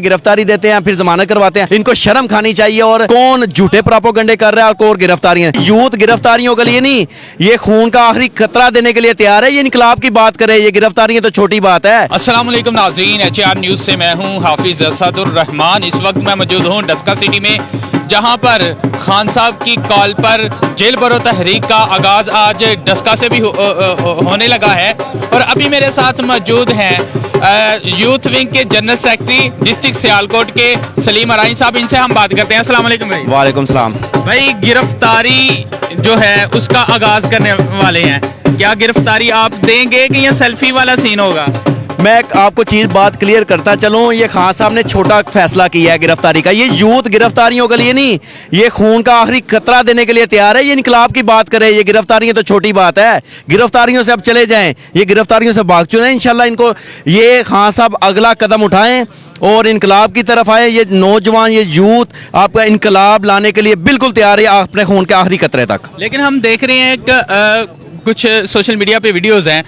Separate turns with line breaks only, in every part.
गिरफ्तारी देते हैं फिर जमानत करवाते हैं। इनको शर्म खानी चाहिए। और कौन झूठे प्रोपोगंडे कर रहा है और कौन गिरफ्तारियां। यूथ गिरफ्तारियों के लिए नहीं, ये खून का आखिरी खतरा देने के लिए तैयार है। ये इनकलाब की बात करे, ये गिरफ्तारियां तो छोटी बात है।
अस्सलाम वालेकुम नाज़रीन, HR न्यूज़ से मैं हूं हाफिज असदुर रहमान। इस वक्त मैं मौजूद हूं डस्का सिटी में, जहां पर खान साहब की कॉल पर जेल भरो तहरीक का आगाज़ आज डस्का से भी होने लगा है। और अभी मेरे साथ मौजूद हैं यूथ विंग के जनरल सेक्रेटरी डिस्ट्रिक्ट सियालकोट के सलीम अराई साहब। इनसे हम बात करते हैं। अस्सलाम वालेकुम भाई।
वालेकुम सलाम।
भाई, गिरफ्तारी जो है उसका आगाज़ करने वाले हैं, क्या गिरफ्तारी आप देंगे कि यह सेल्फी वाला सीन होगा?
मैं आपको चीज बात क्लियर करता चलूं, ये खान साहब ने छोटा फैसला किया है गिरफ्तारी का। ये यूथ गिरफ्तारियों के लिए नहीं, ये खून का आखिरी खतरा देने के लिए तैयार है। ये इनकलाब की बात करे, ये गिरफ्तारियां तो छोटी बात है। गिरफ्तारियों से अब चले जाएं, ये गिरफ्तारियों से भाग चुके हैं। इंशाल्लाह इनको ये खान साहब अगला कदम उठाएं और इनकलाब की तरफ आए। ये नौजवान, ये यूथ आपका इनकलाब लाने के लिए बिल्कुल तैयार है, अपने खून के आखिरी कतरे तक।
लेकिन हम देख रहे हैं कि कुछ सोशल मीडिया पे वीडियोस हैं,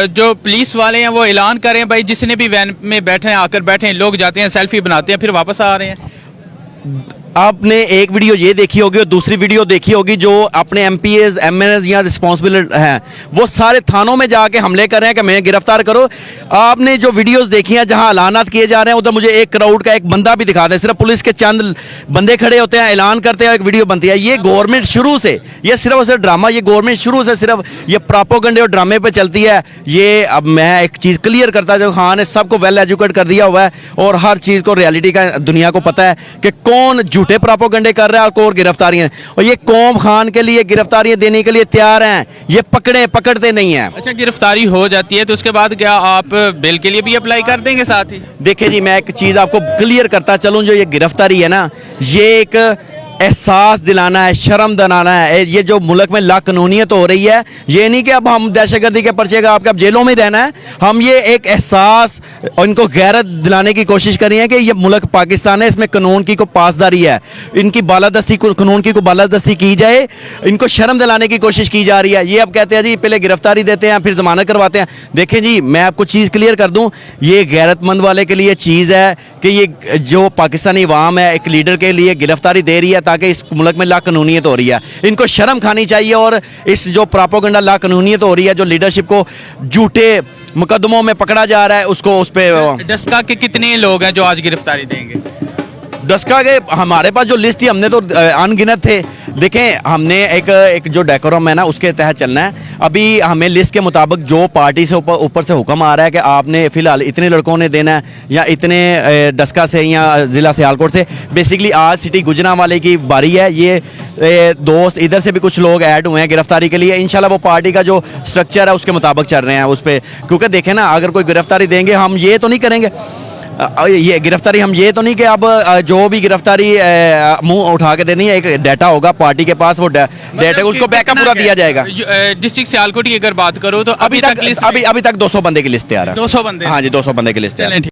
जो पुलिस वाले हैं वो ऐलान कर रहे हैं भाई जिसने भी वैन में बैठे हैं आकर बैठे हैं, लोग जाते हैं सेल्फी बनाते हैं फिर वापस आ रहे हैं।
आपने एक वीडियो ये देखी होगी और दूसरी वीडियो देखी होगी जो अपने MPs MNs या रिस्पॉन्सिबल हैं, वो सारे थानों में जाके हमले कर रहे हैं कि मैं गिरफ्तार करो। आपने जो वीडियोस देखी हैं जहां ऐलानात किए जा रहे हैं, उधर मुझे एक क्राउड का एक बंदा भी दिखा दें। सिर्फ पुलिस के चंद बंदे खड़े होते हैं, ऐलान करते हैं, एक वीडियो बनती है। ये गवर्नमेंट शुरू से, ये सिर्फ और सिर्फ ड्रामा, ये गवर्नमेंट शुरू से सिर्फ ये प्रोपेगेंडे और ड्रामे पे चलती है। ये अब मैं एक चीज़ क्लियर करता जो खान ने सबको वेल एजुकेट कर दिया हुआ है और हर चीज़ को रियलिटी का दुनिया को पता है कि कौन झूठे प्रोपेगेंडे कर रहा है और कौन गिरफ्तारियां। और ये कौम खान के लिए गिरफ्तारियां देने के लिए तैयार हैं, ये पकड़ते नहीं हैं।
अच्छा, गिरफ्तारी हो जाती है तो उसके बाद क्या आप बेल के लिए भी अप्लाई कर देंगे साथ ही?
देखिए जी, मैं एक चीज़ आपको क्लियर करता चलूं, जो ये गिरफ्तारी है ना, ये एक एहसास दिलाना है, शर्म दिलाना है। ये जो मुल्क में लाकानूनियत हो रही है, ये नहीं कि अब हम दहशतगर्दी के पर्चे का आपके अब जेलों में रहना है। हम ये एक एहसास और इनको गैरत दिलाने की कोशिश कर रहे हैं कि ये मुल्क पाकिस्तान है, इसमें कानून की को पासदारी है, इनकी बालादस्ती कानून की को बालादस्ती की जाए, इनको शर्म दिलाने की कोशिश की जा रही है। ये अब कहते हैं जी पहले गिरफ्तारी देते हैं फिर जमानत करवाते हैं। देखें जी, मैं आपको चीज़ क्लियर कर दूँ, ये गैरतमंद वाले के लिए चीज़ है कि ये जो पाकिस्तानी अवाम है एक लीडर के लिए गिरफ्तारी दे रही है ताकि इस मुल्क में लाकानूनियत हो रही है। इनको शर्म खानी चाहिए। और इस जो प्रोपेगेंडा लाकानूनियत हो रही है, जो लीडरशिप को झूठे मुकदमों में पकड़ा जा रहा है, उसको उस पर।
डस्का के कितने लोग हैं जो आज गिरफ्तारी देंगे?
डस्का के हमारे पास जो लिस्ट थी, हमने तो अनगिनत थे। देखें, हमने एक जो डेकोरम है ना, उसके तहत चलना है। अभी हमें लिस्ट के मुताबिक जो पार्टी से ऊपर से हुक्म आ रहा है कि आपने फ़िलहाल इतने लड़कों ने देना है या इतने डस्का से या ज़िला सियालकोट से। बेसिकली आज सिटी गुजरांवाले की बारी है। ये दोस्त इधर से भी कुछ लोग ऐड हुए हैं गिरफ्तारी के लिए। इंशाल्लाह वो पार्टी का जो स्ट्रक्चर है उसके मुताबिक चल रहे हैं उस पर। क्योंकि देखें ना, अगर कोई गिरफ्तारी देंगे, हम ये तो नहीं करेंगे, ये गिरफ्तारी हम ये तो नहीं कि अब जो भी गिरफ्तारी मुंह उठा के देनी है, एक डाटा होगा पार्टी के पास, वो डाटा उसको बैकअप पूरा दिया जाएगा।
डिस्ट्रिक्ट सियालकोट की अगर बात करो तो अभी तक
200 बंदे की लिस्ट तैयार है।
200 बंदे?
हाँ जी, 200 बंदे की लिस्ट है।